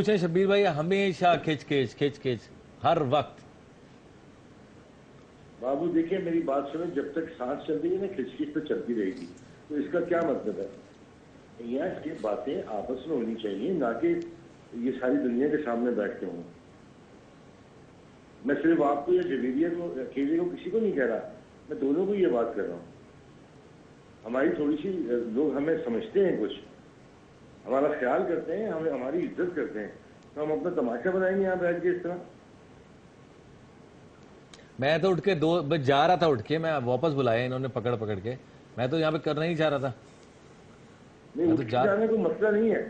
पूछे शब्बीर भाई, हमेशा खिच हर वक्त। बाबू देखिए मेरी बात सुनो, जब तक सांस चल रही है ना खिचखिच तो चलती रहेगी। तो इसका क्या मतलब है? यहाँ की बातें आपस में होनी चाहिए, ना कि ये सारी दुनिया के सामने बैठ के हों। मैं सिर्फ आपको या जवेरिया को अकेले को किसी को नहीं कह रहा, मैं दोनों को ये बात कर रहा हूँ। हमारी थोड़ी सी लोग हमें समझते हैं, कुछ हमारा ख्याल करते हैं, हमें हमारी इज्जत करते हैं, तो हम अपना तमाशा बनाएंगे यहाँ बैठ के इस तरह। मैं तो उठ के बस जा रहा था, उठ के मैं वापस बुलाया इन्होंने पकड़ के। मैं तो यहाँ पे करना ही चाह रहा था। नहीं, उठ के जाने को मसला नहीं है,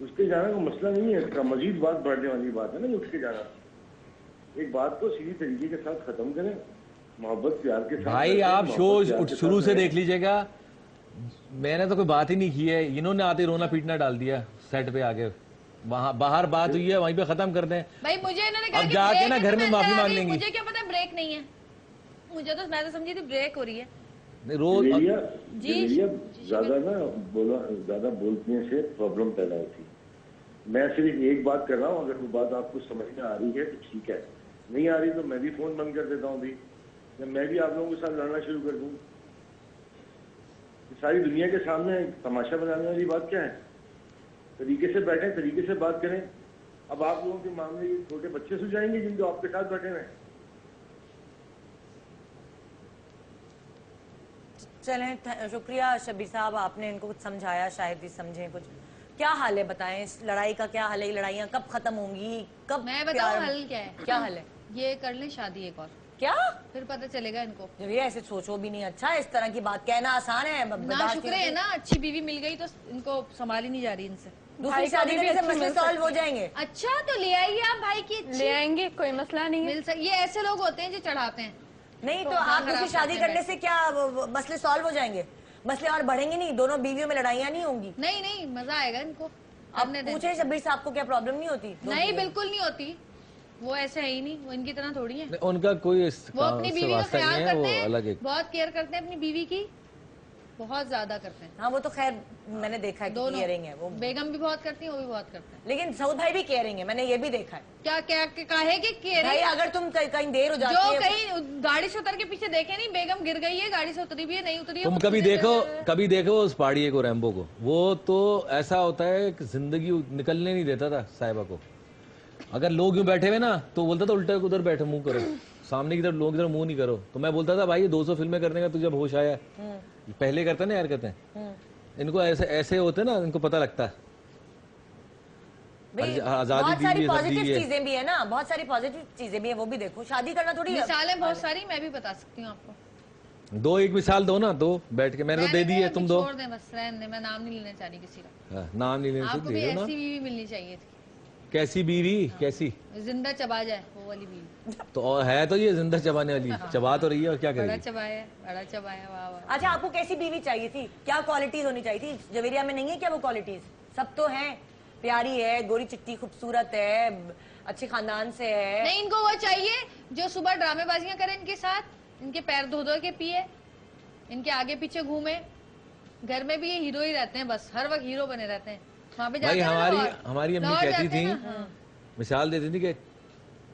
उठ के जाने को मसला नहीं है, इसका मजीद बात बढ़ने वाली बात है ना। उठ के जाना, एक बात को सीधी तरीके के साथ खत्म करें, मोहब्बत प्यार के साथ। भाई आप शो शुरू से देख लीजिएगा, मैंने तो कोई बात ही नहीं की है, इन्होंने आते रोना पीटना डाल दिया सेट पे आके। वहाँ बाहर बात हुई है, वहीं पे खत्म कर दें भाई। मुझे इन्होंने कहा अब जाके ना घर में माफी मांग लेंगे। मुझे क्या पता ब्रेक नहीं है, मुझे तो मैं तो समझी थी ब्रेक हो रही है रोज जी। ज्यादा ना बोला, ज्यादा बोलने से प्रॉब्लम पैदा होती है। मैं सिर्फ एक बात कर रहा हूँ, अगर वो बात आपको समझ में आ रही है तो ठीक है, नहीं आ रही तो मैं भी फोन बंद कर देता हूँ अभी, मैं भी आप लोगों के साथ लड़ना शुरू कर दूँ। सारी दुनिया के सामने तमाशा बनाने वाली बात क्या है? तरीके से बैठे, तरीके से बात करें। अब आप लोगों के मामले छोटे बच्चे सुझाएंगे जिनको आपके साथ बैठे हुए। चलें, शुक्रिया शब्बीर साहब, आपने इनको कुछ समझाया, शायद ही समझें कुछ। क्या हाल है बताएं, इस लड़ाई का क्या हाल है? लड़ाइयाँ कब खत्म होंगी, कब? मैं बताऊं हल क्या है? क्या हल है? ये कर ले शादी एक और, क्या फिर पता चलेगा इनको। ये ऐसे सोचो भी नहीं, अच्छा इस तरह की बात कहना आसान है ना। शुक्र है ना अच्छी बीवी मिल गई तो इनको संभाली नहीं जा रही इनसे। दूसरी शादी करने से मसले सॉल्व हो जाएंगे। अच्छा तो ले आइए आप भाई की, ले आएंगे, कोई मसला नहीं है। ये ऐसे लोग होते हैं जो चढ़ाते हैं। नहीं तो आप दूसरी शादी करने से क्या मसले सॉल्व हो जाएंगे? मसले और बढ़ेंगे नहीं, दोनों बीवियों में लड़ाइयाँ नहीं होंगी। नहीं मजा आएगा इनको। आपने पूछे शब्बीर साहब को क्या प्रॉब्लम नहीं होती? नहीं बिल्कुल नहीं होती, वो ऐसे है ही नहीं, वो इनकी तरह थोड़ी है। उनका कोई वो अपनी बीवी का ख्याल करते हैं, बहुत केयर करते हैं अपनी बीवी की, बहुत ज्यादा करते हैं। हाँ वो तो खैर मैंने देखा है, केयरिंग है वो। बेगम भी बहुत करती है, वो भी बहुत करते हैं। लेकिन सऊद भाई भी केयरिंग है, मैंने ये भी देखा है। क्या क्या काहे की केयरिंग? भाई अगर तुम कहीं देर हो जाती है, जो कहीं गाड़ी से उतर के पीछे देखे नहीं, बेगम गिर गई है, गाड़ी से उतरी भी है, नहीं उतरी है। तुम कभी देखो उस पहाड़िए को, रैम्बो को, वो तो ऐसा होता है कि जिंदगी निकलने नहीं देता था साहिबा को। अगर लोग यूं बैठे हुए ना तो बोलता था उल्टा उधर बैठो, मुंह करो सामने की तरफ, लोग की तरफ मुंह नहीं करो। तो मैं बोलता था भाई ये 200 फिल्में करने का तुझे होश आया, पहले करता ना यार, कहते हैं इनको ऐसे होते ना, इनको पता लगता है। आजादी बहुत सारी पॉजिटिव चीजें भी है ना, बहुत सारी पॉजिटिव चीजें भी है, वो भी देखो। शादी करना थोड़ी मिसालें बहुत सारी मैं भी बता सकती हूँ आपको। एक मिसाल दो ना, दो बैठ के, मैंने तो दे दी है, तुम दो। छोड़ दें बस, रहने दें, मैं नाम नहीं लेना चाह रही किसी का। नाम नहीं लेना, आपको भी ऐसी बीवी मिलनी चाहिए थी। कैसी बीवी? कैसी? जिंदा चबा जाए वो वाली बीवी। तो है तो ये जिंदा चबाने वाली, चबा तो रही है और क्या करेगी? बड़ा चबाया, वाह वाह। अच्छा आपको कैसी बीवी चाहिए थी, क्या क्वालिटीज होनी चाहिए थी? जवेरिया में नहीं है क्या वो क्वालिटीज? सब तो हैं, प्यारी है, गोरी चिट्टी खूबसूरत है, अच्छे खानदान से है। नहीं, इनको वो चाहिए जो सुबह ड्रामेबाजियां करे इनके साथ, इनके पैर धो धो के पिए, इनके आगे पीछे घूमे। घर में भी ये हीरो ही रहते हैं, बस हर वक्त हीरो बने रहते हैं। भाई हमारी अम्मी कहती थी, मिसाल देती थी कि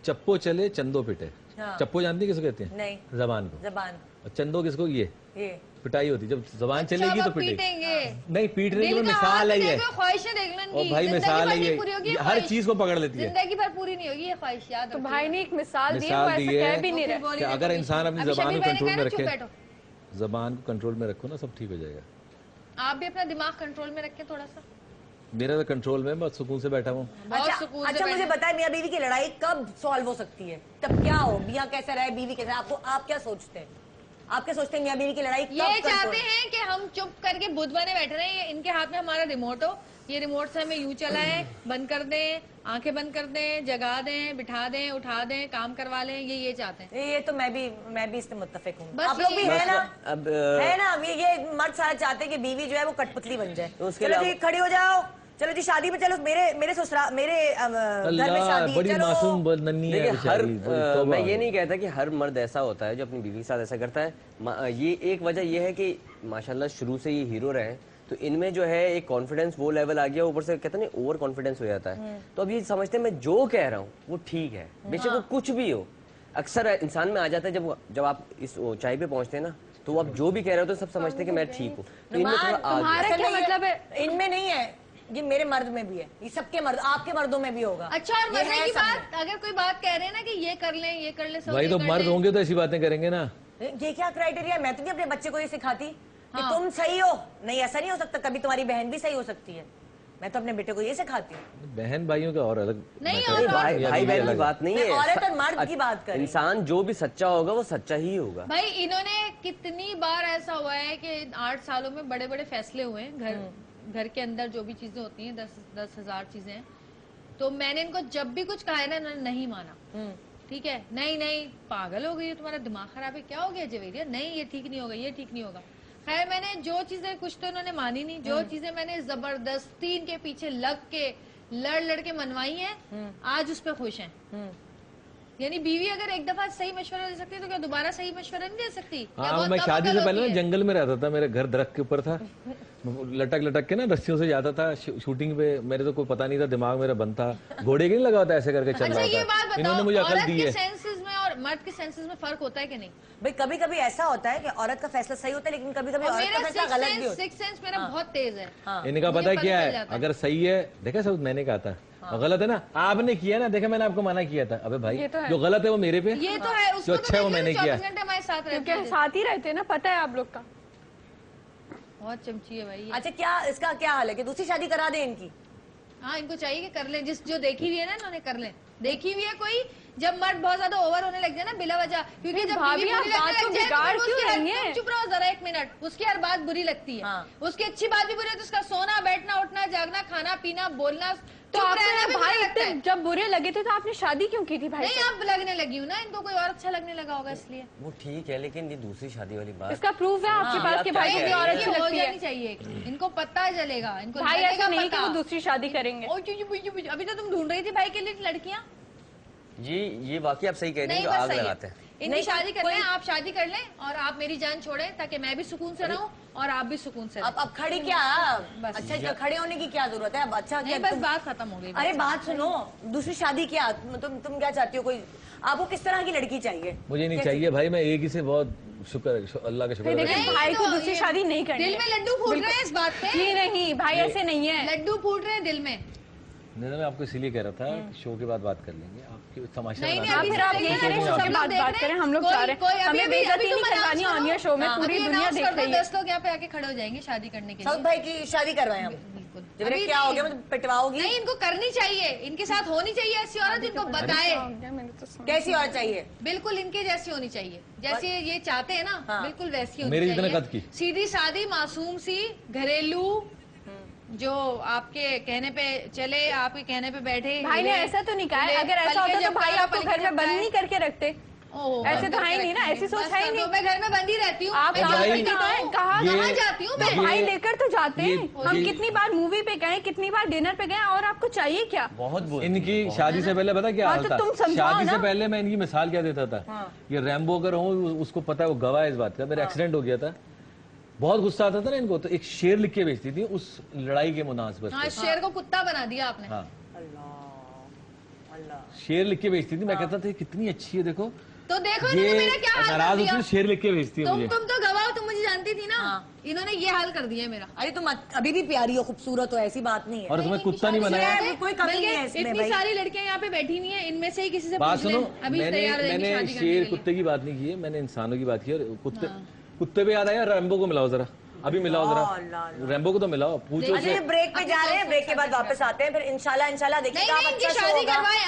चप्पो चले चंदो पिटे। हाँ। चप्पो जानती किसको कहते हैं? नहीं। जबान को। जबान। और चंदो किसको? ये पिटाई होती, जब जबान चलेगी तो पिटेगी। नहीं पीट रही है, मिसाल है ये। ख्वाहिशें देख लो इनकी, भाई मिसाल है ये, हर चीज को पकड़ लेती है। जिंदगी भर पूरी नहीं होगी ये ख्वाहिश, याद। तो भाई ने एक मिसाल दी है, अगर इंसान अपनी जबान को कंट्रोल में रखे, जबान को कंट्रोल में रखो ना, सब ठीक हो जाएगा। आप भी अपना दिमाग कंट्रोल में रखें थोड़ा सा। मेरा तो कंट्रोल में, बस सुकून से बैठा हूँ। अच्छा मुझे बताए, मियाँ बीवी की लड़ाई कब सॉल्व हो सकती है? तब क्या हो, मियाँ कैसे रहे, बीवी कैसे? आप क्या सोचते हैं? आप क्या सोचते हैं मियाँ बीवी की लड़ाई कब? ये चाहते हैं कि हम चुप करके बुध बने बैठे रहे, इनके हाथ में हमारा रिमोट हो, ये रिमोट से हमें यूं चलाएं, बंद कर दें, आंखें बंद कर दें, जगा दें, बिठा दें, उठा दें, काम करवा लें, ये चाहते हैं। ये तो मैं भी इससे मुत्तफिक हूँ। आप लोग भी है ना? अब है ना, ये मर्द सारा चाहते हैं कि बीवी जो है वो कटपुतली बन जाए। चलो जी खड़ी हो जाओ, चलो जी शादी में चलो, मेरे ससुराल, मेरे घर में शादी, बड़ी मासूम नन्ही है। तो मैं ये नहीं कहता कि हर मर्द ऐसा होता है जो अपनी बीवी के साथ ऐसा करता है। ये एक वजह ये है कि माशाल्लाह शुरू से ये हीरो रहे, तो इनमें जो है एक कॉन्फिडेंस वो लेवल आ गया, ऊपर से कहते हैं ओवर कॉन्फिडेंस हो जाता है। तो अब ये समझते हैं मैं जो कह रहा हूँ वो ठीक है, बेशक वो कुछ भी हो। अक्सर इंसान में आ जाता है जब आप इस ऊंचाई पे पहुंचते हैं ना, तो आप जो भी कह रहे हो तो सब समझते हैं कि मैं ठीक हूँ। तो इनमें थोड़ा तुम्हारा क्या मतलब है? इनमें नहीं है, ये मेरे मर्द में भी है, ये सबके मर्द, आपके मर्दों में भी होगा। अच्छा, और मरने की बात, अगर कोई बात कह रहे हैं ना कि ये कर लें, ये कर ले, भाई तो मर्द होंगे तो ऐसी बातें करेंगे ना। ये क्या क्राइटेरिया है? मैं तो नहीं अपने बच्चे को ये सिखाती कि तुम सही हो, नहीं ऐसा नहीं हो सकता, कभी तुम्हारी बहन भी सही हो सकती है। मैं तो अपने बेटे को ये सिखाती हूँ। बहन भाइयों का और अलग नहीं, भाई बहन की बात नहीं है, औरत और मर्द की बात कर। इंसान जो भी सच्चा होगा वो सच्चा ही होगा। भाई इन्होंने कितनी बार ऐसा हुआ है कि 8 सालों में बड़े बड़े फैसले हुए हैं, घर के अंदर जो भी चीजें होती हैं, 10,000 चीजें हैं, तो मैंने इनको जब भी कुछ कहा है ना, इन्होंने नहीं माना। ठीक है, नहीं पागल हो गई, तुम्हारा दिमाग खराब है, क्या हो गया जवेरिया, नहीं ये ठीक नहीं होगा, ये ठीक नहीं होगा। खैर मैंने जो चीजें, कुछ तो इन्होंने मानी नहीं, जो चीजें मैंने जबरदस्ती इनके पीछे लग के लड़ के मनवाई हैं, आज उस पर खुश हैं। यानी बीवी अगर एक दफा सही मशवरा दे सकती है तो क्या दोबारा सही मशवरा नहीं दे सकती? हाँ, मैं शादी से पहले ना जंगल में रहता था, मेरे घर दरख्त के ऊपर था, लटक के ना रस्सियों से जाता था शूटिंग पे। मेरे तो कोई पता नहीं था, दिमाग मेरा बंद था, घोड़े के नहीं लगा होता, ऐसे करके चल रहा था। इन्होंने मुझे अकल दी है। सेंसेस में और मर्द के सेंसेस में फर्क होता है कि नहीं? भाई कभी कभी ऐसा होता है कि औरत का फैसला सही होता है, लेकिन कभी कभी औरत का फैसला गलत भी होता है। सिक्स सेंस मेरा बहुत तेज है। इनका पता है क्या है, अगर सही है, देखा सब मैंने कहा था, और गलत है ना आपने किया ना, देखा मैंने आपको मना किया था। अबे भाई जो गलत है वो मेरे पे, ये तो है, जो अच्छा है वो मैंने किया। हमारे साथ ही रहते हैं ना, पता है आप लोग का। बहुत चमची है भाई। अच्छा, क्या इसका क्या हाल है कि दूसरी शादी करा दे इनकी? हाँ, इनको चाहिए कि कर लें, जो देखी हुई है ना इन्होंने, कर लें। देखी हुई है कोई, जब मर्द बहुत ज्यादा ओवर होने लग जाए ना बिला वजह, क्योंकि जब भाभी आप बात को बिगाड़ क्यों रही हैं? चुप रहो जरा 1 मिनट। उसकी हर बात बुरी लगती है, उसकी अच्छी बात भी बुरी है, तो उसका सोना बैठना उठना जागना खाना पीना बोलना, तो आपने भाई जब बुरे लगे थे तो आपने शादी क्यों की थी भाई? नहीं, अब लगने लगी हूँ ना, इनको कोई और अच्छा लगने लगा होगा इसलिए। वो ठीक है, लेकिन ये दूसरी शादी वाली बात, इसका प्रूफ है आपके पास कि भाई की और अच्छी लगती है? चाहिए इनको पता चलेगा, इनको भाई ऐसा नहीं कि वो दूसरी शादी करेंगे। अभी तो तुम ढूंढ रही थी भाई के लिए लड़कियाँ। जी ये वाकई आप सही कह रहे हैं, जो आग लगाते हैं। इनकी शादी कर लें, आप शादी कर लें और आप मेरी जान छोड़ें, ताकि मैं भी सुकून से रहूं और आप भी सुकून से। अब खड़ी क्या, अच्छा खड़े होने की क्या जरूरत है अब? अच्छा नहीं, बस बात खत्म हो गई। अरे बात सुनो, दूसरी शादी क्या, तुम क्या चाहती हो? कोई आपको किस तरह की लड़की चाहिए? मुझे नहीं चाहिए भाई, मैं एक ही से बहुत शुक्र, अल्लाह का शुक्र। भाई को दूसरी शादी नहीं करनी। दिल में लड्डू फूट रहे हैं इस बात पे? जी नहीं भाई, ऐसे नहीं है, लड्डू फूट रहे हैं दिल में। नहीं, मैं आपको इसीलिए कह रहा था शो के बाद बात कर लेंगे, आपकी तमाशा नहीं, फिर आप ये करें शो के बाद बात करें, हम लोग चाह रहे हैं, हमें बेइज्जती नहीं करवानी ऑनिया शो में, पूरी दुनिया देख रही है। 10 लोग यहाँ पे आके खड़े हो जाएंगे शादी करने के लिए। साउथ भाई की शादी करवाएं हम। अभी क्या हो गया, मतलब पिटवाओगी? नहीं, इनको करनी चाहिए, इनके साथ होनी चाहिए ऐसी औरत, इनको बताए कैसी औरत चाहिए। बिल्कुल इनके जैसी होनी चाहिए, जैसे ये चाहते हैं ना, बिल्कुल वैसी होनी मेरी चाहिए। जितने कद की, सीधी सादी मासूम सी, घरेलू, जो आपके कहने पे चले, आपके कहने पे बैठे। भाई ने ऐसा तो नहीं कहा है, अगर ऐसा होता तो भाई आपको घर में बंद नहीं करके रखते। ऐसे तो है ही नहीं ना, ऐसी सोच है ही नहीं। मैं घर में बंदी रहती हूँ, आप कहाँ जाती हूँ मैं? भाई लेकर तो जाते हैं, हम कितनी बार मूवी पे गए, कितनी बार डिनर पे गए, और आपको चाहिए क्या? बहुत इनकी शादी से पहले पता क्या हाल था? शादी से पहले मैं इनकी मिसाल क्या देता था, ये रैम्बो अगर हूँ उसको पता है, वो गवाह है इस बात का, मेरा एक्सीडेंट हो गया था, बहुत गुस्सा आता था ना इनको, तो एक शेर लिख के भेजती थी उस लड़ाई के मुनासिबत। हाँ, शेर को कुत्ता बना दिया आपने। हाँ, शेर लिख के भेजती थी, मैं कहता था कितनी अच्छी है, देखो तो देखो ये मेरा क्या हाल नाराज होती है, शेर लिख के भेजती है मुझे। तुम तो गवाह, तुम मुझे जानती थी ना। इन्होंने ये हाल कर दिया मेरा। अरे तुम अभी भी प्यारी हो, खूबसूरत हो, ऐसी बात नहीं है। और तुम्हें कुत्ता नहीं बनाया, कोई कमी नहीं है इसमें। इतनी सारी लड़कियां यहाँ पे बैठी हुई हैं, इनमें से ही किसी से बात पूछ सुनो, लें, अभी तैयार रहेंगी शादी करने के लिए। शेर कुत्ते की बात नहीं की है, मैंने इंसानों की बात की। और कुत्ते पे याद आया, रैम्बो को मिलाओ जरा, अभी मिलाओ जरा, रैम्बो को तो मिलाओ, पूछो से। ब्रेक पे जा रहे हैं, ब्रेक के बाद वापस आते हैं, फिर इंशाल्लाह देखिए आप अच्छा शादी करवाएं।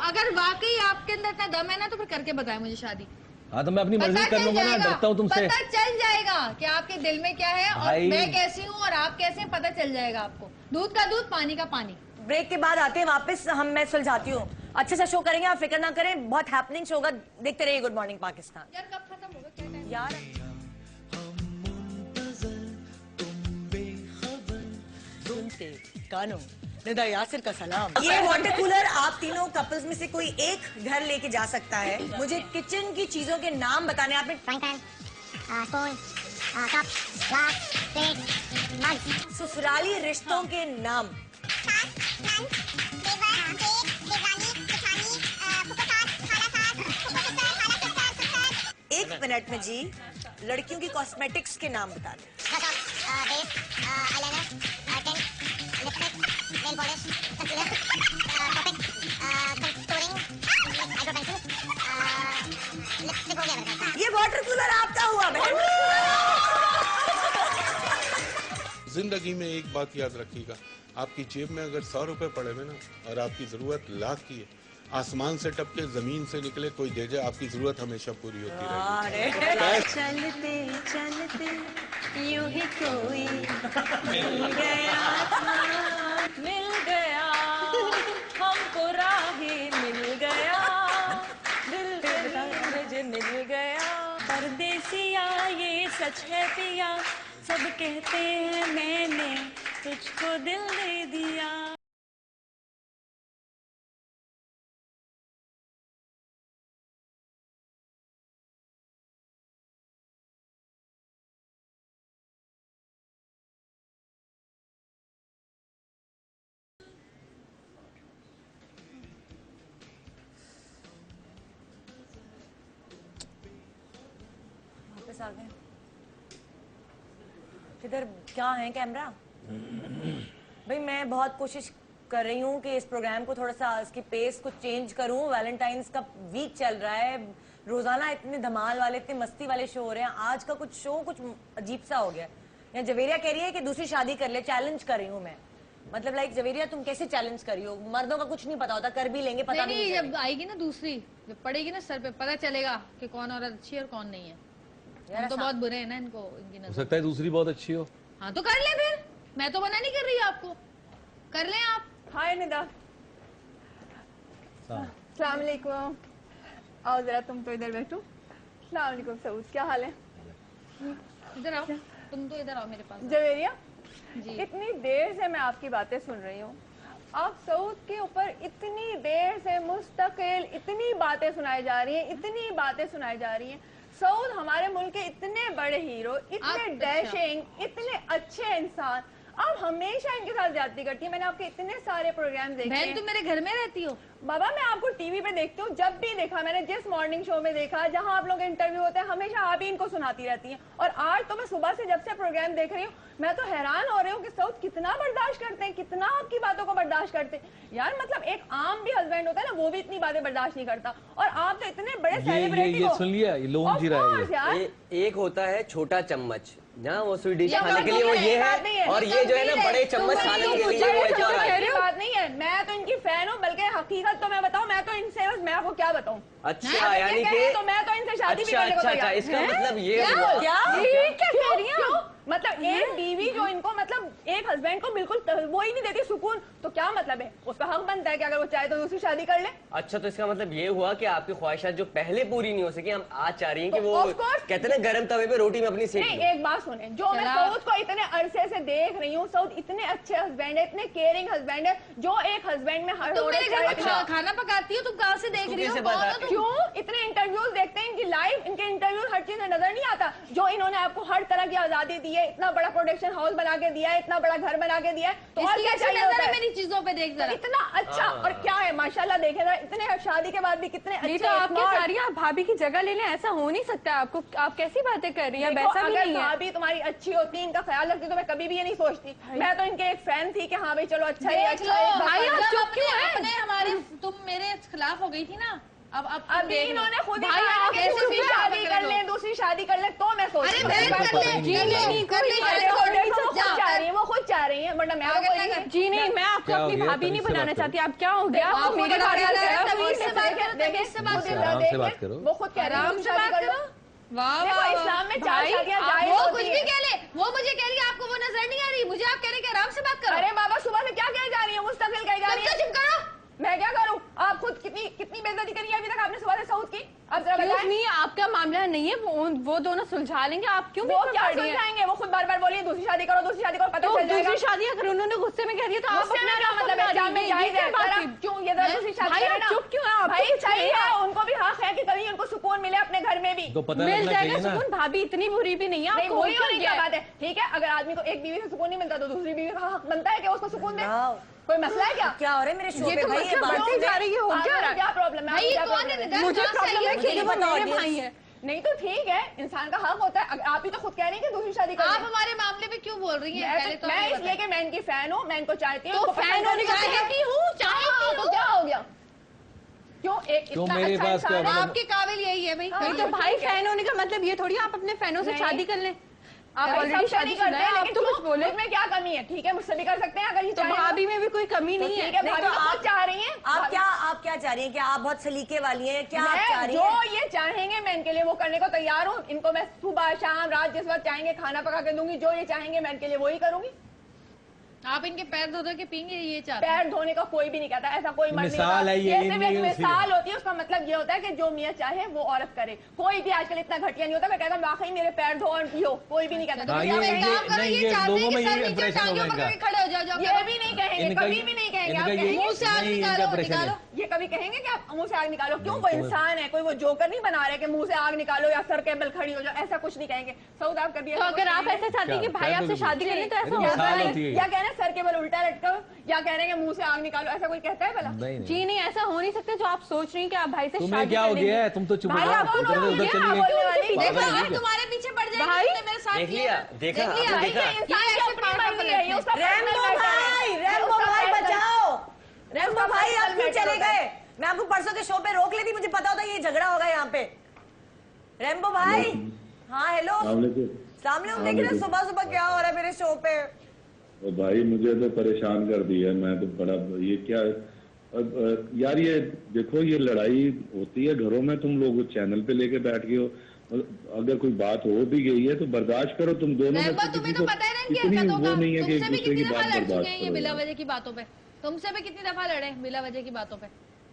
अगर वाकई आपके अंदर इतना दम है ना, तो फिर करके बताएं मुझे शादी। हाँ, तो मैं अपनी मर्जी कर लूंगा ना, डरता हूँ तुमसे। पता चल जाएगा कि आपके दिल में क्या है और मैं कैसी हूँ और आप कैसे हैं, पता चल जाएगा आपको। दूध का दूध, पानी का पानी। ब्रेक के बाद आते हैं वापस, मैं सुलझाती हूँ, अच्छे से शो करेंगे, आप फिक्र ना करें, बहुत हैपनिंग शो होगा, देखते रहिए गुड मॉर्निंग पाकिस्तान। यार कब खत्म होगा, क्या टाइम यार? कानों निदा यासिर का सलाम। ये वाटर कूलर आप तीनों कपल्स में से कोई एक घर लेके जा सकता है। मुझे किचन की चीजों के नाम बताने, आपने स्पून, कप, ग्लास, प्लेट, मग। ससुराली रिश्तों के नाम। एक मिनट में जी लड़कियों की कॉस्मेटिक्स के नाम बता दें। ये वाटर कूलर आपका हुआ बहन। जिंदगी में एक बात याद रखिएगा, आपकी जेब में अगर 100 रुपए पड़े हुए ना और आपकी जरूरत लाख की है, आसमान से टपके जमीन से निकले कोई दे जाए, आपकी जरूरत हमेशा पूरी होती रहेगी। चलते चलते यूं ही कोई मिल गया हमको राही मिल गया, दिल मुझे मिल गया। परदेसिया ये सच है पिया, सब कहते हैं मैंने तुझको दिल दे दिया। वापस आ गए। किधर क्या है कैमरा? भाई मैं बहुत कोशिश कर रही हूँ कि इस प्रोग्राम को थोड़ा सा इसकी पेस को चेंज करूँ। वैलेंटाइंस का वीक चल रहा है, रोजाना इतने धमाल वाले इतने मस्ती वाले शो हो रहे हैं, आज का कुछ शो कुछ अजीब सा हो गया। या जवेरिया कह रही है कि दूसरी शादी कर ले, चैलेंज कर रही हूँ मैं। मतलब लाइक जवेरिया तुम कैसे चैलेंज कर रही हो? मर्दों का कुछ नहीं पता होता, कर भी लेंगे पता नहीं। जब आएगी ना दूसरी, जब पड़ेगी ना सर पे, पता चलेगा कि कौन औरत अच्छी है और कौन नहीं है। हम तो बहुत बुरे हैं ना इनको, इनकी नजर। हो सकता है दूसरी बहुत अच्छी हो। हाँ तो कर ले फिर, मैं तो मना नहीं कर रही आपको, कर लें आप। हाय निदा। अस्सलाम वालेकुम। आओ जरा तुम तो इधर बैठो। अस्सलाम वालेकुम सऊद, क्या हाल है? इधर आओ, तुम तो इधर आओ मेरे पास। जवेरिया जी। इतनी देर से मैं आपकी बातें सुन रही हूँ, आप सऊद के ऊपर इतनी देर से मुस्तकिल इतनी बातें सुनाई जा रही हैं, इतनी बातें सुनाई जा रही हैं। सऊद हमारे मुल्क के इतने बड़े हीरो, इतने डैशिंग, इतने अच्छे इंसान, आप हमेशा इनके साथ ज्यादती करती है। मैंने आपके इतने सारे प्रोग्राम देखे हैं। बहन तुम मेरे घर में रहती हो? बाबा मैं आपको टीवी पे देखती हूँ, जब भी देखा मैंने, जिस मॉर्निंग शो में देखा, जहाँ आप लोग के इंटरव्यू होते हैं, हमेशा आप ही इनको सुनाती रहती हैं। और आज तो मैं सुबह से जब से प्रोग्राम देख रही हूँ, मैं तो हैरान हो रही हूँ कि सऊद कितना बर्दाश्त करते हैं, कितना आपकी बातों को बर्दाश्त करते हैं। यार मतलब एक आम भी हस्बैंड होता है ना, वो भी इतनी बातें बर्दाश्त नहीं करता, और आप तो इतने बड़े सेलिब्रिटी ये सुन लिया, ये लोग जी रहा है। एक होता है छोटा चम्मच, जहाँ वो स्वीट डिश खाने के लिए वो ये है, और ये जो है ना बड़े चम्मच सालन के लिए वो एक और है। बात नहीं है, मैं तो इनकी फैन हूँ, बल्कि हकीकत तो मैं बताऊँ, मैं तो इनसे, मैं आपको क्या बताऊँ। अच्छा यानी कि तो मैं तो इनसे शादी भी करने को तैयार। अच्छा, इसका मतलब ये हुआ क्या कह रही हैं? मतलब एक बीवी जो इनको मतलब एक हस्बैंड को बिल्कुल वो ही नहीं देती सुकून, तो क्या मतलब है? उसका हक बनता है कि अगर वो चाहे तो दूसरी शादी कर ले। अच्छा तो इसका मतलब ये हुआ कि आपकी ख्वाहिशात जो पहले पूरी नहीं हो सकी, हम आज चाह रही हैं कि वो कहते हैं ना गरम तवे पे रोटी में अपनी सेक लो। एक बात सुने, जो मैं सऊद को इतने अरसे से देख रही हूँ, सऊद इतने अच्छे हस्बैंड है, इतने केयरिंग हस्बैंड है, जो एक हस्बैंड में हर खाना पकाती हो, तुम कहाँ से देख रही हो? क्यों इतने इंटरव्यूज देखते हैं इनकी लाइव, इनके इंटरव्यूज हर चीज में नजर नहीं आता, जो इन्होंने आपको हर तरह की आजादी दी है, इतना बड़ा प्रोडक्शन हाउस बना के दिया है, इतना बड़ा घर बना के दिया है, तो और क्या चाहिए होता है? मेरी चीजों पे देख जरा, इतना अच्छा। और क्या है माशाल्लाह, देखे जरा, इतने शादी के बाद भी कितने अच्छे। तो आपकी सारी आप भाभी की जगह ले लें, ऐसा हो नहीं सकता। आपको आप कैसी बातें कर रही हैं? वैसा भी नहीं है। भाभी तुम्हारी अच्छी होती, इनका ख्याल रखती तो मैं कभी भी ये नहीं सोचती। मैं तो इनके एक फैन थी कि हाँ भाई चलो अच्छा है, अच्छा है। भाई आप चुप क्यों हैं? हमारे तुम मेरे खिलाफ हो गई थी ना, अब अभी इन्होंने खुद ही दूसरी शादी कर ले, दूसरी शादी कर ले, तो मैं सोच रही हूँ वो खुद चाह रही है, वरना मैं जी नहीं, मैं आपको अपनी भाभी नहीं बनाना चाहती। आप क्या हो गया? आप मेरे बात करो, वो खुद कह रहा है शादी कर लो। वाह, इस्लाम में 4 शादियां जायज वो होती कुछ है। भी कह ले, वो मुझे कह रही है, आपको वो नजर नहीं आ रही, मुझे आप कह रहे हैं आराम से बात करो। अरे बाबा सुबह से क्या कह जा रही है, मुस्तकिल कह जा रही है। चुप करो। मैं क्या करूं? आप खुद कितनी बेइज्जती करी है अभी तक आपने सुबह से सऊद की। अब जरा बताएं। नहीं, आपका मामला नहीं है, वो दोनों सुलझा लेंगे। आप क्यों वो क्या सुलझाएंगे? वो खुद बार बार बोलिए दूसरी शादी करो, दूसरी शादी करो, पता चल जाएगा। दूसरी शादी अगर उन्होंने गुस्से में कह दिया तो आप अपना क्या मतलब है? जान में जायज है, क्यों ये दूसरी शादी करें ना? चुप क्यों है? भाई चाहिए, उनको भी हक है कि कभी उनको सुकून मिले अपने घर में भी। तो पता मिल लगना जाएगा चाहिए ना। सुकून। भाभी इतनी बुरी भी नहीं है। नहीं, आपको बुरी क्यों होने की क्या बात है, ठीक है। अगर आदमी को एक बीवी से सुकून नहीं मिलता तो दूसरी बीवी का हक बनता है कि उसको सुकून दे। कोई मसला है क्या? क्या हो रहा है मेरे शो ये पे तो भाई? मतलब बढ़ती जा रही है। हो क्या रहा है? क्या प्रॉब्लम है? भाई ये क्या कौन problem है? है? निदान मुझे कहाँ से प्रॉब्लम आई है है? कि मुझे वो नहीं पता मेरे audience। भाई है। नहीं तो ठीक है, इंसान का हक होता है। अगर आप ही तो खुद कह रही हैं कि दूसरी शादी कर आप लें। हमारे मामले में क्यों बोल रही हैं? पहले तो मैं हमें इसलिए कि मैं इनकी फैन हूँ, मैं इनको चाहती हूँ। तो इनको फैन पसंद होने का करती चाहती हूँ, हाँ, तो क्या हो गया? क्यों एक क्यों इतना मेरे अच्छा पास इंसान क्या है? आपके काबिल यही है भाई। नहीं तो भाई फैन होने का मतलब ये थोड़ी आप अपने फैनों से नहीं। शादी कर लें। आप भाई ऑलरेडी सब शादी करते करते हैं, हैं, आप लेकिन तो कुछ क्यों? बोले। उसमें क्या कमी है? ठीक है, मुझसे भी कर सकते हैं अगर ये तो चाहें भाभी में भी कोई कमी नहीं है। ठीक है, नहीं भाभी तो तो आप- खुद चाह रही हैं। आप क्या चाह रही हैं? कि आप बहुत सलीके वाली हैं? क्या आप चाह मैं रही जो हैं? ये चाहेंगे मैं इनके लिए वो करने को तैयार हूँ। इनको मैं सुबह शाम रात जिस वक्त चाहेंगे खाना पका के दूंगी। जो ये चाहेंगे मैं इनके लिए वही करूंगी। आप इनके पैर धो धो के पीएंगे, ये चाहते हैं। पैर धोने का कोई भी नहीं कहता, ऐसा कोई मर्द नहीं मिसाल होता। है ये, सिर्फ इनमें एक ये मिसाल होती है। उसका मतलब ये होता है कि जो मियाँ चाहे वो औरत करे। कोई भी आजकल इतना घटिया नहीं होता। मैं कहता हूँ वाकई मेरे पैर धो और पियो, कोई भी नहीं कहता। हाँ, तो ये- आप एक काम करो, नहीं, ये ये चाहते हैं लोगों कि में सर ये नीचे impression टांगे होगा ऊपर करके इनका। खड़े हो जाओ, जाओ ये भी नहीं कहेंगे, इनका कभी ये- भी नहीं कहेंगे। इनका आप ये- कहेंगे मुंह से आग नहीं, इनका निकालो, impression है। निकालो। ये कभी कहेंगे कि आप मुंह से आग निकालो? क्यों? वो इंसान है, कोई वो जोकर नहीं बना रहे कि मुंह से आग निकालो या सर के बल खड़ी हो जाओ। ऐसा कुछ नहीं कहेंगे। सऊद आप कभी तो अगर आप ऐसा चाहती हैं कि क्या? भाई क्या आपसे बोलोगी? शादी करनी तो ऐसा अरे होगा मिसाल नहीं। होती है। या कह रहे हैं सर के बल उल्टा लटको, या कह रहे हैं कि मुंह से आग निकालो। ऐसा कोई कहता है भला? नहीं नहीं। जी नहीं, ऐसा हो नहीं सकता। जो आप सोच रही हैं कि आप भाई से तुम्हें शादी क्या कर हो लेंगे। गया है? तुम तो चुप हो भाई जाओ। आपको उधर क्या हो उधर गया? चली आप गई। बोलने वाली। पागल देखो है अब क्या? तुम्हारे पीछे पड़ जाएगी, भाई, तुमने मेरे साथ देख किया लिया, ना। देखा, देख लिया, आपने भाई, देखा। ये इंसान की ऐसे अपनी पागल मर्जी है, ये उसका रैम्बो personal matter है। भाई, रैम्बो उसका भाई personal बचाओ। रैम्बो उसका भाई आप personal क्यों matter चले होता है। गए? मैं आपको परसों के शो पे रोक लेती, मुझे पता होता ये झगड़ा होगा यहाँ पे। रैम्बो भाई, हाँ हेलो, सामने हम देख रहे हैं सुबह सुबह क्या हो रहा है मेरे शो पे। भाई मुझे तो परेशान कर दिया। मैं तो बड़ा ये क्या यार, ये देखो ये लड़ाई होती है घरों में, तुम लोग चैनल पे लेके बैठ गए हो। अगर कोई बात हो भी गई है तो बर्दाश्त करो तुम दोनों में रैम्बो, से तुम्हें किसी तो को पता है ना इनकी इतनी हरकतों वो का। नहीं है कि एक तुमसे भी दूसरे कितनी की दफा बात लड़ चुके बर्दाश्त हैं ये करो बिला यार। वजह की बातों पे। तुमसे भी कितनी दफा लड़े बिला वजह की बातों पे,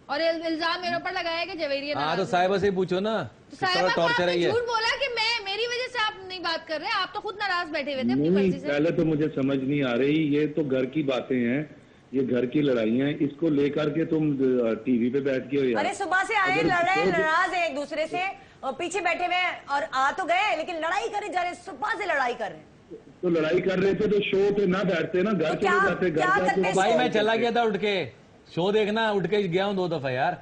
और इल्जाम मेरे ऊपर लगाया कि जवेरिया हाँ तो नाराज है। साहिबा से ही पूछो ना, तो कितना साहिबा को टॉर्चर है आपने ये। झूठ बोला कि मैं मेरी वजह से आप नहीं बात कर रहे, आप तो खुद नाराज बैठे हुए थे अपनी नहीं, मर्जी से। पहले तो मुझे समझ नहीं आ रही। ये तो घर की बातें हैं, ये घर की लड़ाइयाँ हैं। इसको लेकर के तुम टीवी पे बैठ के हो यार। अरे सुबह से आए, अगर लड़ रहे हैं, तो- नाराज है एक दूसरे से, और पीछे बैठे हुए हैं, और आ तो गए लेकिन लड़ाई करे जा रहे, सुबह से लड़ाई कर रहे हैं। तो लड़ाई कर रहे थे तो शो पे ना बैठते ना, घर तो क्या- चले जाते। क्या घर करते जाके हैं? भाई मैं चला गया था उठ के शो देखना, उठ के गया हूँ 2 दफा यार।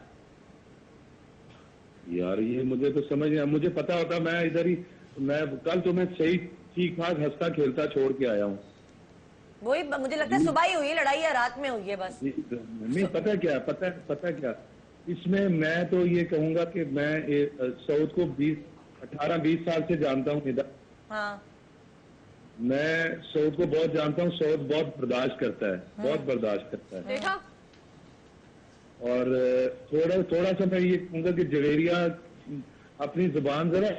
यार ये मुझे तो समझ नहीं, मुझे पता होता मैं इधर ही, मैं कल तो मैं सही ठीक ठाक हंसता खेलता छोड़ के आया हूँ। वही मुझे लगता है सुबह ही हुई है लड़ाई या रात में हुई है बस। नहीं पता क्या, पता क्या इसमें मैं तो ये कहूंगा कि मैं सऊद को 18-20 साल से जानता हूँ इधर। हाँ मैं सऊद को बहुत जानता हूँ। सऊद बहुत बर्दाश्त करता है, बहुत बर्दाश्त करता है। देखा? और थोड़ा सा मैं ये कहूंगा कि जवेरिया अपनी जुबान जरा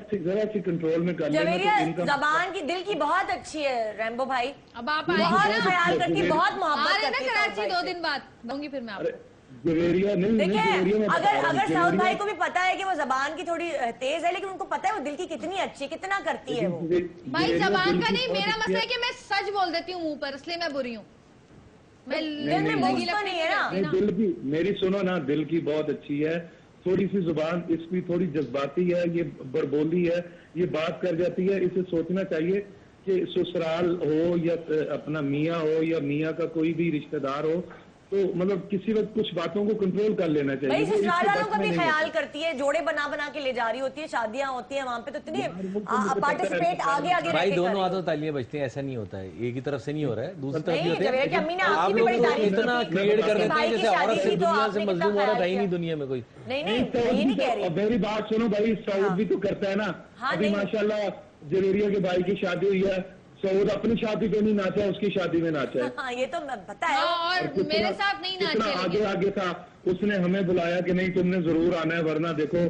सी कंट्रोल में कर लेना जवेरिया तो इनका जबान की दिल की बहुत अच्छी है रैम्बो भाई, अब आप आए बहुत बहुत ख्याल अच्छी करती है, है। बहुत आ मोहब्बत रहे ना करती है कराची साउद 2 भाई से। दिन बाद, दूंगी फिर मैं अरे आपको। जवेरिया नहीं, देखिए जवेरिया मैं बता अगर रहा हूँ, अगर साउद जवेरिया- भाई को भी पता है कि वो जबान की थोड़ी तेज है, लेकिन उनको पता है वो दिल की कितनी अच्छी है, कितना करती है वो। भाई जवेरिया जबान दिल का की नहीं, बहुत मेरा अच्छी मसला है कि मैं सच बोल देती हूँ मुंह पर, इसलिए मैं बुरी हूँ। मैं दिल में नहीं, बोझ तो नहीं है ना। नहीं, दिल की मेरी सुनो ना, दिल की बहुत अच्छी है। थोड़ी सी जुबान इसकी थोड़ी जज्बाती है, ये बड़बोली है, ये बात कर जाती है। इसे सोचना चाहिए कि ससुराल हो या अपना मियाँ हो या मियाँ का कोई भी रिश्तेदार हो, तो मतलब किसी वक्त कुछ बातों को कंट्रोल कर लेना चाहिए। भाई वो ससुराल इसके वालों बस का में भी नहीं ख्याल होता। करती है, जोड़े बना बना के ले जा रही होती है, शादियां होती है वहां पे, तो इतनी यार, वो तो मुझे पता पार्टिसिपेट है। आगे आगे भाई रह के दोनों कर हाथों तालियां बजती हैं, ऐसा नहीं होता है, एक ही तरफ से नहीं हो रहा है, दूसरी तरफ भी नहीं, होते हैं। जवेरिया की अम्मी ने आप आपकी भी लोग बड़ी तो तारीफ की इतना थी। क्रिएट कर उसके देते भाई हैं की जैसे शादी औरत थी से तो दुनिया आपने से कितना मजलूम औरत ख्याल है ही नहीं किया। दुनिया में कोई। नहीं नहीं, नहीं सऊद ये भी नहीं कह तो, रही। मेरी बात सुनो भाई, सऊद भी तो करता है ना। हाँ, अभी नहीं। माशाल्लाह जवेरिया के भाई की शादी हुई है, सऊद अपनी शादी पे नहीं नाचा, उसकी शादी में नाचा है। हाँ ये तो पता है। हाँ, और कितना- मेरे साथ नहीं कितना नाचे आगे लेकिन। आगे था। उसने हमें बुलाया कि नहीं तुमने जरूर आना है, वरना देखो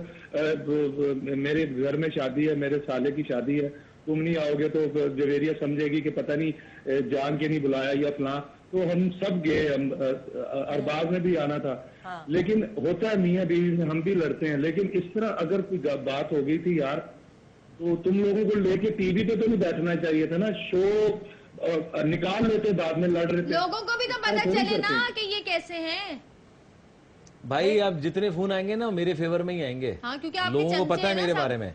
मेरे घर में शादी है, मेरे साले की शादी है, तुम नहीं आओगे तो जवेरिया समझेगी कि पता नहीं जान के नहीं बुलाया या फलां। तो हम सब गए, हम अरबाज में भी आना था। हाँ। लेकिन होता है मियाँ बीवी में, हम भी लड़ते हैं, लेकिन इस तरह अगर कोई बात हो गई थी यार, तो तुम लोगों को लेके टीवी पे तो नहीं बैठना चाहिए था ना। शो निकाल लेते, बाद में लड़ रहे थे। लोगों को भी तो पता थोड़ी चले ना करते। कि ये कैसे हैं। भाई अब जितने फोन आएंगे ना मेरे फेवर में ही आएंगे। हाँ, क्योंकि आपके लोगों को चमचे पता है हैं ना मेरे सब। बारे में।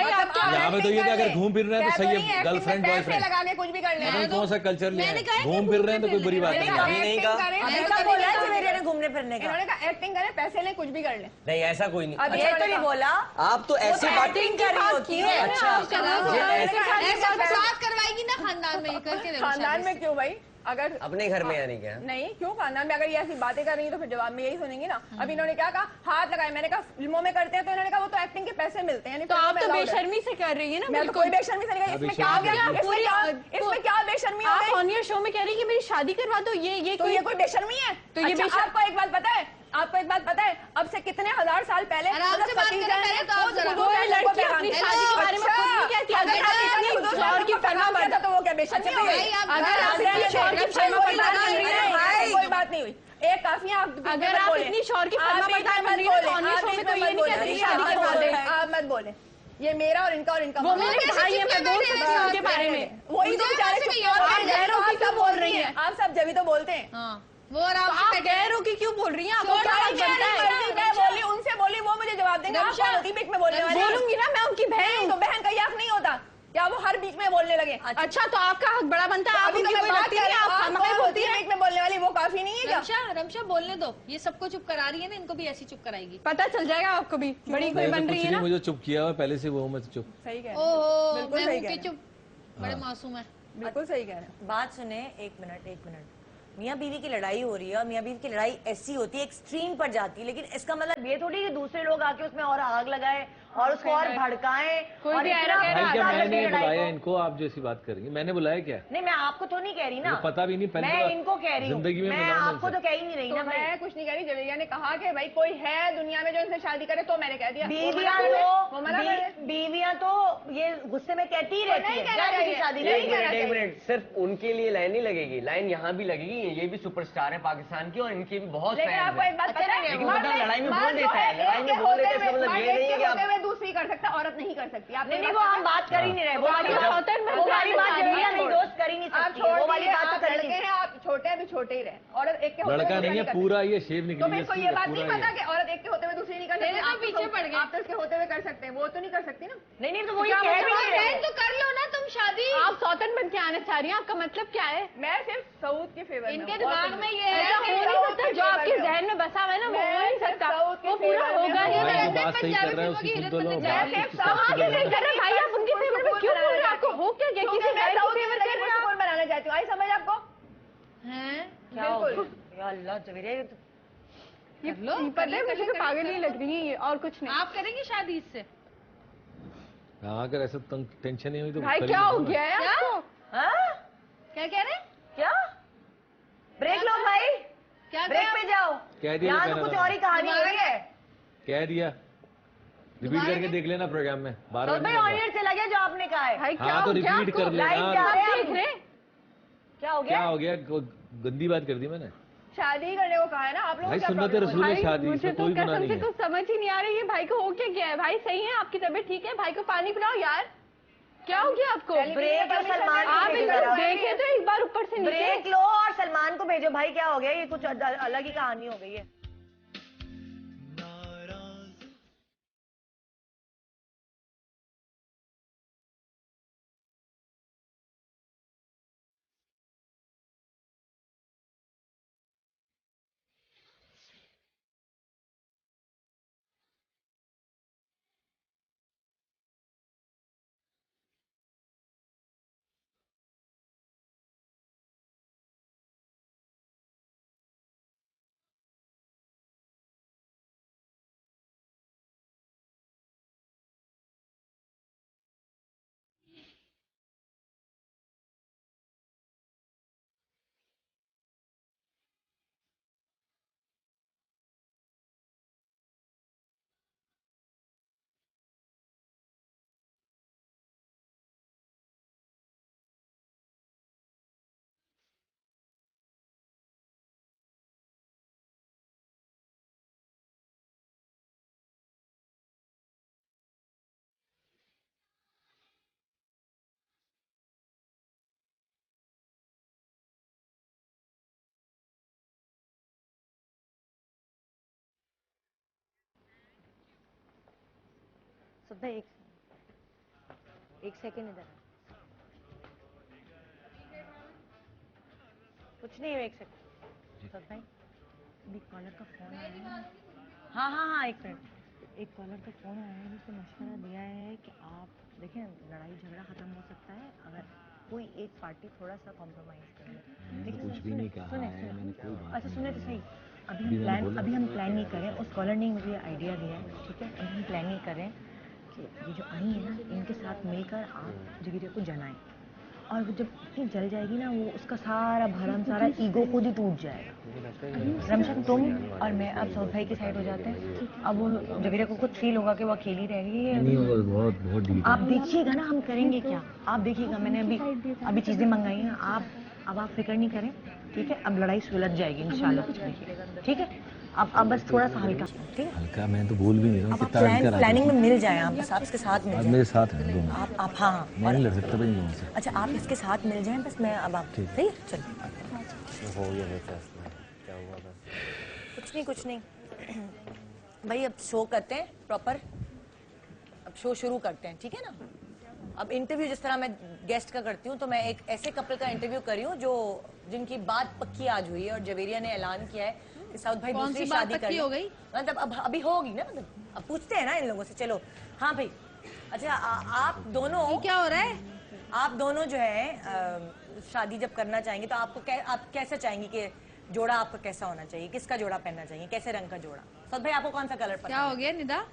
यहाँ पे तो ये था अगर घूम फिर रहे हैं तो सही है, गर्लफ्रेंड बॉयफ्रेंड लगा के कुछ भी कर ले। कौन सा कल्चर लिया है, घूम फिर रहे हैं तो कोई बुरी बात नहीं है। घूमने फिरने का। इन्होंने कहा एक्टिंग करें, पैसे लें, कुछ भी कर लें। नहीं ऐसा कोई नहीं। अब ये तो नहीं बोला, आप तो ऐसी एक्टिंग कर रही होती है। अच्छा करवाएगी ना खानदान में करके देखो। खानदान में क्यों भाई? अगर अपने घर में यानी क्या? नहीं, क्यों खानदान में? अगर ये ऐसी बातें कर रही है तो फिर जवाब में यही सुनेंगी ना। अब इन्होंने क्या कहा, हाथ लगाए। मैंने कहा फिल्मों में करते हैं, तो इन्होंने कहा वो तो एक्टिंग के पैसे मिलते हैं। तो आप तो बेशर्मी से कर रही है ना। मैं तो कोई बेशर्मी से नहीं कर रही। इसमें क्या आ गया? इसमें क्या बेशर्मी हो गई? आप ऑन योर शो में कह रही है कि मेरी शादी करवा दो, ये तो ये कोई बेशर्मी है? तो ये आपको एक बात पता है, आपको एक बात पता है, अब से कितने हजार साल पहले आराम से बात करें पहले तो आप जरा। कोई लड़की अपनी शादी के बारे में खुद नहीं कहती। अगर आप अपनी शौहर की फरमा बता तो वो क्या बेशर्मी हो गई? अगर आप अपनी शौहर की फरमा बरदार बन रही है, कोई बात नहीं हुई। एक काफी है। अगर आप इतनी शौहर की फरमा बरदार बन रही है तो ऑन योर शो में तो ये नहीं कहते कि शादी करवा दे। आप मत बोले, ये मेरा और इनका वो मेरे भाई है, मैं बोल सकती हूँ उनके बारे में। वही तो बेचारे क्या बोल रही है आप सब जब ही तो बोलते हैं। वो और आप गैरों की क्यों बोल रही हैं? आपको क्या बनता है? बोली उनसे बोली, वो मुझे जवाब देंगे। आप कौन होती बीच में बोलने वाली? बोलूंगी ना, मैं उनकी बहन। तो बहन का ये हक नहीं होता क्या वो हर बीच में बोलने लगे? अच्छा तो आपका हक बड़ा बनता है। आप उनकी कोई लगती है, आप खामखा बोलती है। बीच में बोलने वाली वो काफी नहीं है क्या? रमशा बोलने दो, ये सबको चुप करा रही है ना, इनको भी ऐसी चुप कराएगी। पता चल जाएगा आपको भी, बड़ी कोई बन रही है ना। मुझे चुप किया हुआ पहले से, वो मैं चुप। सही कह ओहो, बिल्कुल मैं सही हूँ कह कि रहे हैं। चुप, बड़े मासूम है। बिल्कुल सही कह रहे हैं। बात सुने, एक मिनट। मियाँ बीवी की लड़ाई हो रही है और मियाँ बीवी की लड़ाई ऐसी होती है, एक्सट्रीम पर जाती है, लेकिन इसका मतलब ये थोड़ी कि दूसरे लोग आके उसमें और आग लगाए और उसको और भड़काएं। कोई और भी इतना ऐरा भाई क्या मैंने लड़ाई बुलाया को- इनको? आप जो ऐसी बात कर रही हैं, मैंने बुलाया क्या? नहीं, मैं आपको तो नहीं कह रही ना, मुझे पता भी नहीं, पहले मैं तो इनको कह रही हूँ। जिंदगी में मैं मिला आपको उनसे। तो कह ही नहीं रही तो ना भाई। मैं कुछ नहीं कह रही। जवेरिया ने कहा कि भाई कोई है दुनिया में जो इनसे शादी करे, तो मैंने कह दिया बीवियां तो ये गुस्से में कहती ही रहती है शादी नहीं करना एक चाहिए। मिनट, सिर्फ उनके लिए लाइन नहीं लगेगी, लाइन यहाँ भी लगेगी। ये भी सुपरस्टार है पाकिस्तान की और इनके भी बहुत लेकिन फैंस आपको एक बात पता है, लेकिन मतलब लड़ाई में बोल देता है, लड़ाई में बोल देता है, इसका मतलब ये नहीं है कि आप दूसरी कर सकता, औरत नहीं कर सकती। आप नहीं, वो हम बात कर ही नहीं रहे। वो वाली बात जवेरिया नहीं, दोस्त कर ही नहीं आप सकती। वो वाली बात तो कर लड़के हैं, आप छोटे हैं भी छोटे ही रहे। औरत एक के होते लड़का हुए नहीं है, दूसरी पूरा ये शेप तो निकली मेरे को ये बात नहीं पूरा पता ये। कि औरत एक के होते हुए दूसरी नहीं कर सकती। आप पीछे पड़ गए। आप तो इसके होते हुए कर सकते हैं, वो तो नहीं कर सकती ना। नहीं, तो वो ये कह भी नहीं रहे। तो कर लो ना तुम शादी। आप सौतन बन के आना चाह रही हैं, आपका मतलब क्या है? मैं सिर्फ सऊद के फेवर में इनके हूँ। दिमाग में ये ऐसा हो नहीं सकता, जो आपके जहन में बसा हुआ है ना, वो हो नहीं सकता, वो पूरा होगा ही भाई नहीं। जो बात सही कर रहा है उसकी सुन तो लो। बात उसकी आगे नहीं कर रहे भाई, आप उनके फेवर में क्यों बोल रहे हैं? आपको हो क्या गया? किसी मैं गैर सऊद के के फेवर कर रहे हैं आप? कौन बनाना चाहती हूँ? आई समझ आपको? हैं? क्या हो गया? या अल्लाह जवेरिया, ये तो ये पता है मुझे तो पागल ही लग रही है ये, और कुछ नहीं। आप करेंगे शादी इससे? हाँ, अगर ऐसा टेंशन नहीं हुई तो भाई कर क्या ही हो दूंगा। गया है आपको? हाँ? क्या कह रहे हैं? क्या ब्रेक लो भाई, क्या ब्रेक पे जाओ। कह दिया यहाँ जो तो कहना कुछ था। और ही कहानी हो रही है। कह दिया, रिपीट करके देख लेना प्रोग्राम में, बार तो बार भाई नहीं ऑन होगा। एयर चला गया जो आपने कहा है। भाई क्या हाँ तो हो गया रिपीट आपको? कर लाइव लेना। जा रहे आप हैं देख हम। रहे हैं? क्या हो क्या गया? हो गया? गंदी बात कर दी मैंने? शादी करने को कहा है ना आप लोग। भाई सुन्नत रसूल है शादी, मुझे इसमें तो कोई गुनाह कसम नहीं से है। तो समझ ही नहीं आ रही है भाई को हो क्या गया है। भाई सही है, आपकी तबीयत ठीक है? भाई को पानी पिलाओ यार, क्या हो गया आपको? ब्रेक लो, सलमान को आप भेजो एक जरा। बार देखे तो एक बार ऊपर से नीचे। ब्रेक लो और सलमान को भेजो। भाई क्या हो गया? ये कुछ अलग ही कहानी हो गई है। सुधा एक सेकेंड इधर कुछ नहीं है। एक सेकेंड भाई अभी कॉलर का फोन आया है। हाँ, एक मिनट। एक कॉलर का फोन आया है, जिसको मशवरा दिया है कि आप देखें, लड़ाई झगड़ा खत्म हो सकता है अगर कोई एक पार्टी थोड़ा सा कॉम्प्रोमाइज कर ले। लेकिन कुछ भी नहीं कहा है मैंने, कोई बात। अच्छा सुने तो सही, अभी हम प्लान नहीं करें। उस कॉलर ने मुझे आइडिया दिया है, ठीक है। अभी हम प्लान नहीं करें कि ये जो आई है ना, इनके साथ मिलकर आप जगीरे को जलाएं, और वो जब इतनी जल जाएगी ना, वो उसका सारा भरम, सारा ईगो खुद ही टूट जाएगा। रमशन, तुम और मैं अब सऊद भाई की साइड हो जाते हैं। अब वो जगीरे को खुद फील होगा कि वो अकेली रह गई है। बहुत डीप। आप देखिएगा ना हम करेंगे क्या, आप देखिएगा। मैंने अभी चीजें मंगाई हैं। अब आप फिक्र नहीं करें, ठीक है। अब लड़ाई सुलझ जाएगी इंशाल्लाह, कुछ नहीं, ठीक है। अब बस थोड़ा सा हल्का, ठीक है। हल्का मैं तो बोल भी नहीं रहा हूँ। प्लानिंग में मिल जाए आप, बस आप इसके साथ मिल जाए। मेरे साथ हैं दोनों। आप हाँ, मैं नहीं लड़ सकता भाई लोगों से। अच्छा आप इसके साथ मिल जाएं, बस मैं अब आप सही है। चलिए हो गया क्या हुआ? बस कुछ नहीं भाई, अब शो करते हैं प्रॉपर। अब शो शुरू करते हैं, ठीक है ना। अब इंटरव्यू जिस तरह मैं गेस्ट का करती हूँ, तो मैं एक ऐसे कपल का इंटरव्यू करी हूँ जिनकी बात पक्की आज हुई है, और जवेरिया ने ऐलान किया है कि सऊद भाई दूसरी शादी कर हो गई। मतलब अब अभी होगी ना, मतलब अब पूछते हैं ना इन लोगों से। चलो हाँ भाई, अच्छा आप दोनों क्या हो रहा है? आप दोनों जो है शादी जब करना चाहेंगे, तो आप कैसा चाहेंगी कि जोड़ा आपका कैसा होना चाहिए, किसका जोड़ा पहनना चाहिए, कैसे रंग का जोड़ा? सऊद भाई आपको कौन सा कलर पसंद? क्या हो गया निदा?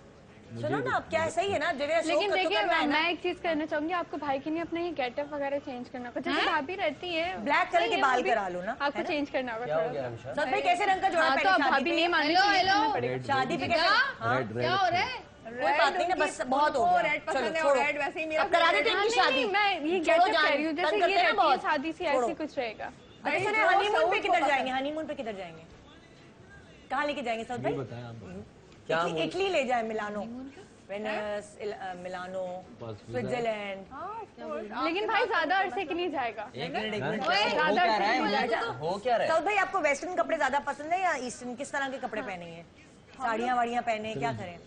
सुनो ना, अब क्या है, सही है ना। लेकिन देखिए मैं एक चीज करना चाहूंगी, आपको भाई के लिए अपने ये गेटअप वगैरह चेंज करना होगा। जैसे भाभी रहती है, ब्लैक कलर के बाल करा लो ना, आपको चेंज करना होगा थोड़ा सा। सऊद भाई कैसे रंग का जोड़ा तो पहने भाभी नहीं मान रही, शादी पे? क्या हो रहा है? कोई बात नहीं ना, बस बहुत हो गया। रेड पसंद है, और रेड वैसे ही मेरा करा देते हैं शादी। मैं ये गेटअप कह रही हूँ, जैसे ये रहती है शादी से ऐसी कुछ रहेगा। हनीमून पे किधर जाएंगे? हनीमून पे किधर जाएंगे? कहाँ लेके जाएंगे सऊद भाई? क्या इटली ले जाए, मिलानो, वेनिस, मिलानो, स्विट्जरलैंड। लेकिन भाई ज्यादा अरसे के लिए जाएगा। एक मिनट हो क्या रहा है? सऊद भाई आपको वेस्टर्न कपड़े ज्यादा पसंद है या ईस्टर्न? किस तरह के कपड़े पहनेंगे? साड़ियाँ वाड़ियाँ पहने, क्या करें?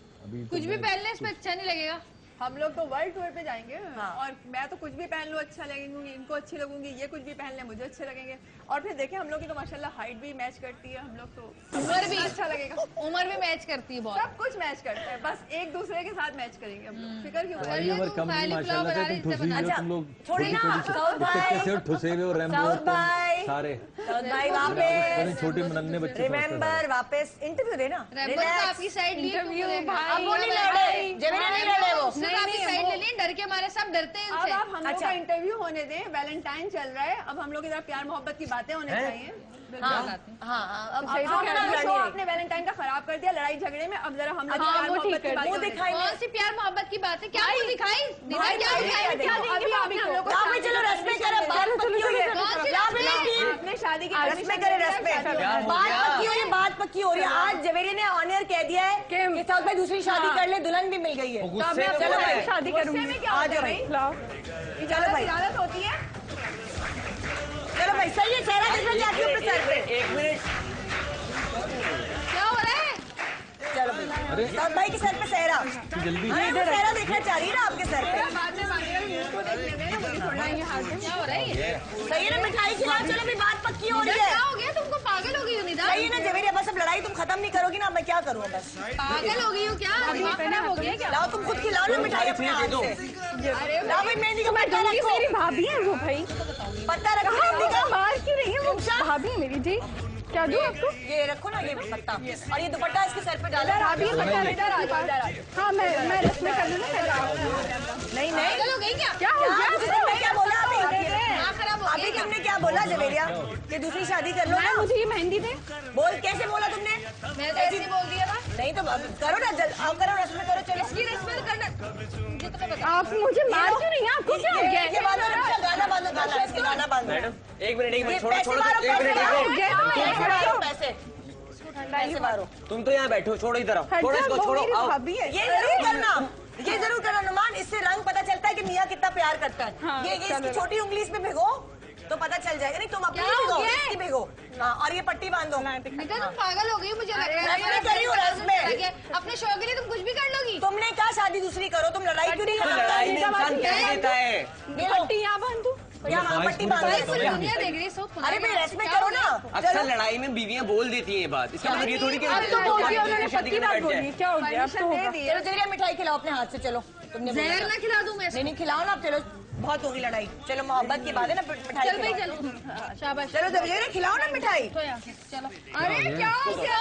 कुछ भी पहनने इसमें अच्छा नहीं लगेगा। हम लोग तो वर्ल्ड टूर पे जाएंगे, और मैं तो कुछ भी पहन लूँ अच्छा लगेंगी, इनको अच्छी लगूंगी, ये कुछ भी पहन ले मुझे अच्छे लगेंगे। और फिर देखें हम लोग की तो माशाल्लाह हाइट भी मैच करती है, हम लोग तो उम्र भी अच्छा लगेगा। उम्र भी मैच करती है बहुत, सब कुछ मैच करता है, बस एक दूसरे के साथ मैच करेंगे हम लोग। फिक्र क्यों? तुम्हारी उम्र कम नहीं माशाल्लाह से, तुम ठुसे हुए हो, तुम लोग छोड़े ना सऊद भाई, कैसे ठुसे हुए हो, रैम्बो हो तुम सारे। सऊद भाई वापस छोटे नन्हे बच्चे, रिमेम्बर वापस इंटरव्यू देना। आपकी साइड इंटरव्यू अब वो नहीं लड़े, जवेरिया नहीं लड़े, वो आपकी साइड ले लिए, डर के हमारे सब डरते हैं अब आप हम लोग का इंटरव्यू होने दें, वैलेंटाइन चल रहा है, अब हम लोग इधर प्यार मोहब्बत की बातें होने चाहिए। अब शो आपने वैलेंटाइन का खराब कर दिया लड़ाई झगड़े में, अब जरा हम लोग प्यार मोहब्बत की बातें दिखाई। कौन सी प्यार मोहब्बत की बातें? क्या वो दिखाई? चलो रस्में करें, बात पक्की हुई है, आपने शादी की रस्में करें, रस्में बात पक्की हुई है, बात पक्की हो रही है। आज जवेरिया ने ऑनियर कह दिया है कि सऊद भाई दूसरी शादी कर ले, दुल्हन भी मिल गई है। चलो भाई शादी करूंगी, आ जाओ भाई, इजाजत होती है। चलो भाई सही है, चेहरा देखना चाहती हूँ अपने सर पे। एक मिनट, क्या हो रहा है? चलो भाई, सऊद भाई के सर पे सेहरा, जल्दी सेहरा देखना चाह रही है ना आपके सर पे। क्या हो रहा है ये? सही है ना, मिठाई खिलाओ। चलो भाई बात पक्की हो रही है। क्या हो गया? तुमको पागल हो गई हो निदा? सही है ना जवेरिया, बस अब लड़ाई तुम खत्म नहीं करोगी ना, मैं क्या करूँ बस? पागल हो गई हो क्या? दिमाग खराब हो गया क्या? लाओ तुम खुद खिलाओ ना मिठाई अपने हाथ से। लाओ भाई मेहंदी का पत्ता रखो, मेरी भाभी है वो भाई, पत्ता रखो मेहंदी का। बाहर क्यों रही है वो? भाभी है मेरी जी, क्या दूं आपको? ये रखो ना, ये पत्ता, और ये दुपट्टा इसके सर पे डालो। भाभी हाँ मैं रस्में कर लूँ ना। नहीं पागल हो गई क्या? क्या हो गया? तुमने क्या बोला अभी? दिमाग खराब हो अभी गया? तुमने क्या बोला जवेरिया कि दूसरी शादी कर लो ना? मुझे ये मेहंदी दे। बोल, कैसे बोला तुमने? मैं तो ऐसे ही बोल दिया था। नहीं तो करो ना, आओ करो, रस्में करो। चलो इसकी रस्में तो करना, मुझे तो बता। आप मुझे मार क्यों नहीं? आपको क्या हो गया? ये बांधो, गाना बांधो, गाना, इसके गाना बांधो। एक मिनट छोड़ो, पैसे मारो, पैसे पैसे मारो। तुम तो यहाँ बैठो, छोड़ो इधर आओ, छोड़ो इसको, छोड़ो आओ। ये जरूर करना नुमान, इससे रंग पता चलता है कि मियाँ कितना प्यार करता है। ये इसकी छोटी उंगली इसमें भिगो तो पता चल जाएगा। नहीं तुम अपनी भिगो, इसकी भिगो। हाँ, और ये पट्टी बांधो। निका तुम पागल हो गई, मुझे लग रहा है। रस्में करी हो, रस्में। अपने शौक के लिए तुम कुछ भी कर लोगी। तुमने कहा शादी दूसरी करो, तुम लड़ाई क्यों नहीं करती? लड़ाई में इंसान क्या देता है? पट्टी यहाँ बांध दूं? क्या पट्टी बांध रहे हो? दुनिया देख रही है सब। अरे भाई रेस्पेक्ट करो ना। अक्सर लड़ाई में बीवियां बोल देती हैं ये बात, इसका मतलब ये थोड़ी कि शादी के लिए बैठ जाए। क्या हो गया? चलो चलिए मिठाई खिलाओ अपने हाथ से, चलो तुमने जहर ना खिला दूं मैं इसको? नहीं खिलाओ ना, चलो बहुत होगी लड़ाई, चलो मोहब्बत की बात है ना, मिठाई चल भाई खिलाओ। चलो, शाबाश। चलो खिलाओ ना मिठाई। चलो, अरे क्या हो गया?